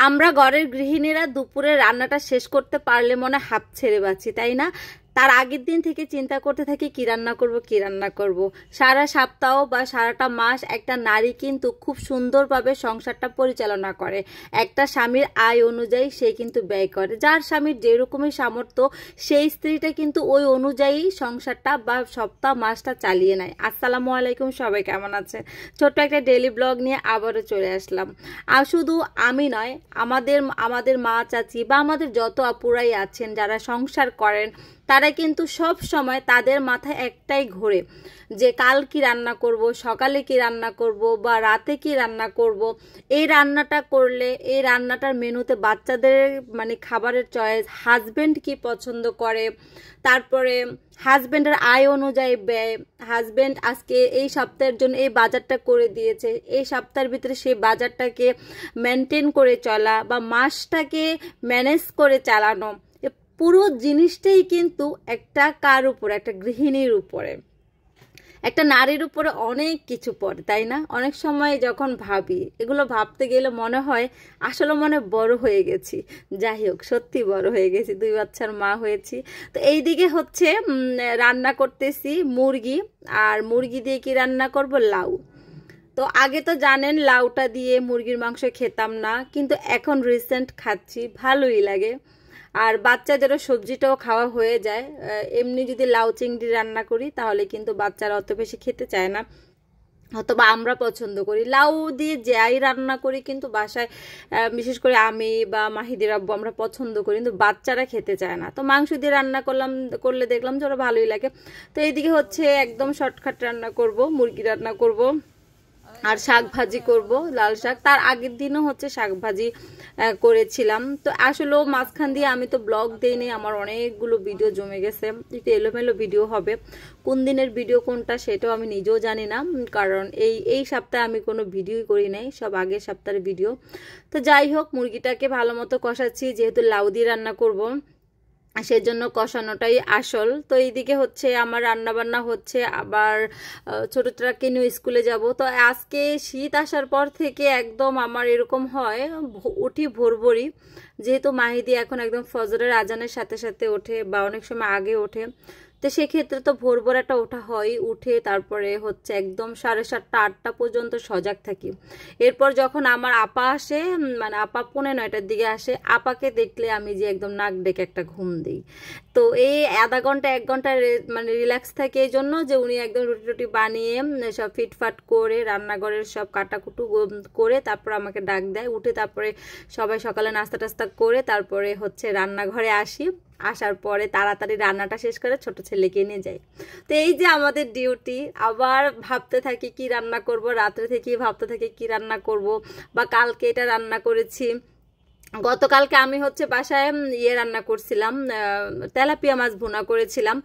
আমরা ঘরের গৃহিণীরা দুপুরে রান্নাটা শেষ করতে পারলে মনে হাঁপ ছেড়ে বাঁচি, তাই না? তার আগের দিন থেকে চিন্তা করতে থাকি কি রান্না করব কি রান্না করব। সারা সপ্তাহ বা সারাটা মাস একটা নারী কিন্তু খুব সুন্দরভাবে সংসারটা পরিচালনা করে। একটা স্বামীর আয় অনুযায়ী সে কিন্তু ব্যয় করে। যার স্বামীর যেরকমই সামর্থ্য সেই স্ত্রীটা কিন্তু ওই অনুযায়ী সংসারটা বা সপ্তাহ মাসটা চালিয়ে নেয়। আসসালামু আলাইকুম, সবাই কেমন আছে? ছোট্ট একটা ডেইলি ব্লগ নিয়ে আবারও চলে আসলাম। আর শুধু আমি নয়, আমাদের মা চাচি বা আমাদের যত আপুরাই আছেন যারা সংসার করেন, তারা কিন্তু সব সময় তাদের মাথায় একটাই ঘোরে যে কাল কি রান্না করব, সকালে কি রান্না করব বা রাতে কি রান্না করব। এই রান্নাটা করলে এই রান্নাটার মেনুতে বাচ্চাদের খাবারের চয়েস, হাজবেন্ড কি পছন্দ করে, তারপরে হাজবেন্ডের আয় অনুযায়ী ব্যয়, হাজবেন্ড আজকে এই সপ্তাহের জন্য এই বাজারটা করে দিয়েছে, এই সপ্তাহের ভিতরে সেই বাজারটাকে মেনটেন করে চলা বা মাসটাকে ম্যানেজ করে চালানো, পুরো জিনিসটাই কিন্তু একটা কার উপরে, একটা গৃহিণীর উপরে, একটা নারীর উপরে অনেক কিছু পড়ে, তাই না? অনেক সময় যখন ভাবি, এগুলো ভাবতে গেলে মনে হয় আসলে মনে বড় হয়ে গেছি। যাই হোক, সত্যি বড় হয়ে গেছি, 2 বাচ্চার মা হয়েছি। তো এইদিকে হচ্ছে রান্না করতেছি মুরগি, আর মুরগি দিয়ে কি রান্না করব? লাউ। তো আগে তো জানেন লাউটা দিয়ে মুরগির মাংস খেতাম না, কিন্তু এখন রিসেন্ট খাচ্ছি, ভালোই লাগে। আর বাচ্চাদেরও সবজিটাও খাওয়া হয়ে যায়। এমনি যদি লাউ চিংড়ি রান্না করি তাহলে কিন্তু বাচ্চারা অত বেশি খেতে চায় না, অথবা আমরা পছন্দ করি। লাউ দিয়ে যাই রান্না করি কিন্তু বাসায়, বিশেষ করে আমি বা মাহিদির আব্বু আমরা পছন্দ করি, কিন্তু বাচ্চারা খেতে চায় না। তো মাংস দিয়ে রান্না করলে দেখলাম যে ওরা ভালোই লাগে। তো এইদিকে হচ্ছে একদম শর্টকাট রান্না করব, মুরগি রান্না করব আর শাক ভাজি করব, লাল শাক। তার আগের দিনও হচ্ছে শাক ভাজি করেছিলাম। তো আসলে মাঝখান দিয়ে আমি তো ব্লগ দেইনি, আমার অনেকগুলো ভিডিও জমে গেছে, একটু এলোমেলো ভিডিও হবে। কোন দিনের ভিডিও কোনটা সেটাও আমি নিজেও জানি না, কারণ এই সপ্তাহে আমি কোনো ভিডিওই করি নাই, সব আগের সপ্তাহের ভিডিও। তো যাই হোক, মুরগিটাকে ভালো মতো কষাচ্ছি, যেহেতু লাউ দিয়ে রান্না করব সেজন্য কষানোটাই আসল। তো এইদিকে হচ্ছে আমার রান্না বান্না হচ্ছে, আবার ছোটটাকে নিয়ে স্কুলে যাব। তো আজকে শীত আসার পর থেকে একদম আমার এরকম হয়, উঠি ভোরভোরই, যেহেতু মাহিদি এখন একদম ফজরের আজানের সাথে সাথে ওঠে বা অনেক সময় আগে ওঠে। তো সেক্ষেত্রে তো ভোর ভোর একটা ওঠা হয়, উঠে তারপরে হচ্ছে একদম 7:30 8টা পর্যন্ত সজাগ থাকি। এরপর যখন আমার আপা আসে, আপা 9:45টার দিকে আসে, আপাকে দেখলে আমি যে একদম নাক ডেকে একটা ঘুম দিই। তো এই আধা ঘন্টা 1 ঘন্টা রিল্যাক্স থাকে এই জন্য যে উনি একদম রুটি টুটি বানিয়ে সব ফিটফাট করে রান্নাঘরের সব কাটাকুটু করে তারপর আমাকে ডাক দেয়। উঠে তারপরে সবাই সকালে নাস্তা টাস্তা করে তারপরে হচ্ছে রান্নাঘরে আসি। আসার পরে তাড়াতাড়ি রান্নাটা শেষ করে ছোট ছেলেকে নিয়ে যাই। তো এই যে আমাদের ডিউটি, আবার ভাবতে থাকি কি রান্না করব, রাত্রে থেকে ভাবতে থাকি কি রান্না করব, বা কালকে এটা রান্না করেছি। গতকালকে আমি হচ্ছে বাসায় রান্না করছিলাম, তেলাপিয়া মাছ ভুনা করেছিলাম।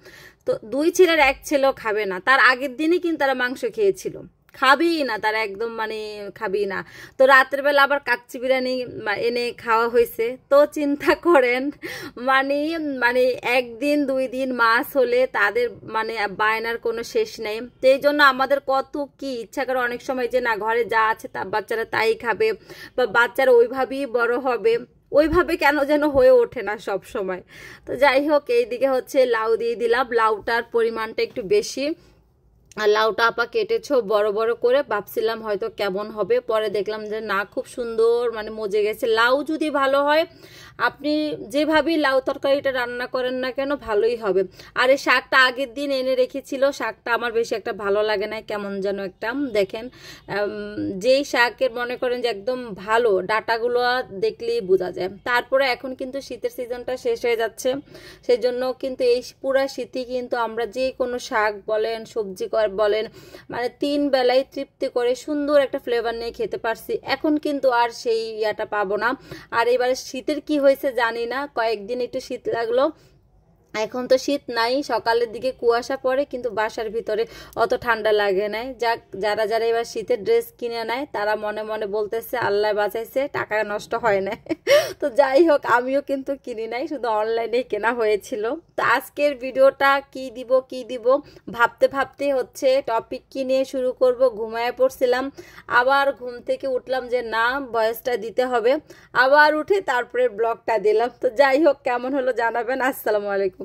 তো 2 ছেলের 1 ছেলেও খাবে না, তার আগের দিনই কিন্তু তারা মাংস খেয়েছিল, খাবেই না তারা, একদম খাবেই না। তো রাতের বেলা আবার কাচ্চি বিরিয়ানি এনে খাওয়া হয়েছে। তো চিন্তা করেন, একদিন 2 দিন মাছ হলে তাদের বায়নার কোনো শেষ নেই। তো এই জন্য আমাদের কত কি ইচ্ছা করে অনেক সময় যে না, ঘরে যা আছে তা বাচ্চারা তাই খাবে, বা বাচ্চারা ওইভাবেই বড় হবে, ওইভাবে কেন যেন হয়ে ওঠে না সব সময়। তো যাই হোক, এইদিকে হচ্ছে লাউ দিয়ে দিলাম, লাউটার পরিমাণটা একটু বেশি। আর লাউটা আপা কেটেছো বড় বড় করে, ভাবছিলাম হয়তো কেমন হবে, পরে দেখলাম যে না, খুব সুন্দর মজে গেছে। লাউ যদি ভালো হয়, আপনি যেভাবেই লাউ তরকারিটা রান্না করেন না কেন ভালোই হবে। আর এই শাকটা আগের দিন এনে রেখেছিল, শাকটা আমার বেশি একটা ভালো লাগে না, কেমন যেন একটা, দেখেন যেই শাকের মনে করেন যে একদম ভালো, ডাটাগুলো দেখলেই বোঝা যায়। তারপরে এখন কিন্তু শীতের সিজনটা শেষ হয়ে যাচ্ছে, সেই জন্য কিন্তু এই পুরা শীতই কিন্তু আমরা যে কোনো শাক বলেন, সবজি বলেন, 3 বেলায় তৃপ্তি করে সুন্দর একটা ফ্লেভার নিয়ে খেতে পারছি। এখন কিন্তু আর সেই ইয়াটা পাবো না। আর এবারে শীতের কি হয়েছে জানি না, কয়েকদিন একটু শীত লাগলো, এখন তো শীত নাই, সকালের দিকে কুয়াশা পড়ে কিন্তু বাসার ভিতরে অত ঠান্ডা লাগে নাই। যারা যারা এবার শীতের ড্রেস কিনে নেয় তারা মনে মনে বলতেছে আল্লাহ বাঁচাইছে, টাকা নষ্ট হয় না। তো যাই হোক, আমিও কিন্তু কিনি নাই, শুধু অনলাইনে কেনা হয়েছিল। তো আজকের ভিডিওটা কি দিব ভাবতে ভাবতে হচ্ছে টপিক কি নিয়ে শুরু করব, ঘুমায় পড়ছিলাম। আবার ঘুম থেকে উঠলাম যে না, ভয়েসটা দিতে হবে, আবার উঠে তারপরে ব্লগটা দিলাম। তো যাই হোক, কেমন হলো জানাবেন। আসসালামু আলাইকুম।